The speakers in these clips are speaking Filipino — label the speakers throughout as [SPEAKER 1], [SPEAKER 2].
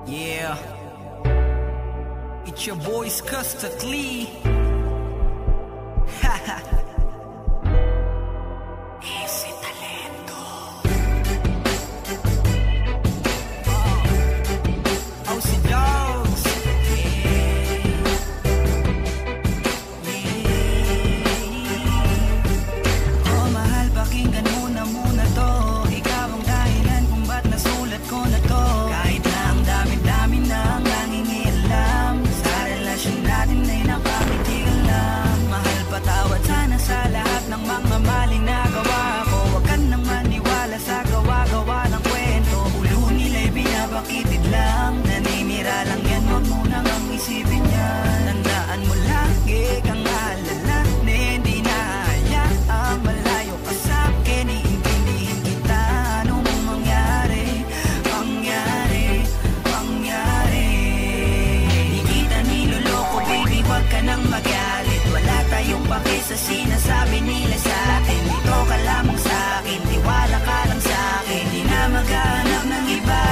[SPEAKER 1] Yeah, it's your boys Custardly. Haha. Ese talento. Oh, si Dogs. Oh, mahal, pakinggan mo na muna to. Ikaw ang dahilan kung ba't nasulat ko na to. Kahit na ang dami-dami na ang nangingialam, sa relasyon natin ay napangitigan lang. Mahal, patawad sana sa lahat ng mga maling nagawa ko. Huwag ka nang maniwala sa gawa-gawa ng kwento. Ulo nila'y binabakitid lang, naninira lang yan, huwag mo nang ang isipin yan. Tandaan mo lagi kang alala, na hindi na hayaang malayo ka sa'kin. Iintindihin kita, ano mong mangyari, mangyari. Di kita niloloko, baby, huwag ka nang magalit. Wala tayong pake sa sinasabi nila sa'kin. Dito ka lamang sa'kin, tiwala ka lang sa'kin. Di na maghanap ng iba.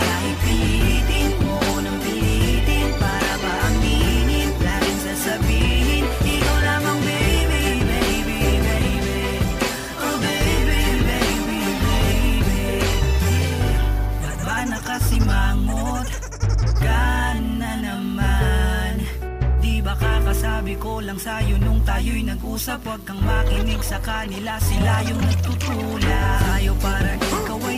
[SPEAKER 1] Kahit pilitin mo nang pilitin, para ba aminin, laging sasabihin, ikaw lamang, baby, baby, baby. Oh, baby, baby, baby. Ba't ba nakasimangot ka na naman? Di ba kakasabi ko lang sa'yo nung tayo'y nag-usap? Huwag kang makinig sa kanila, sila yung nagtutula sa'yo para ikaw ay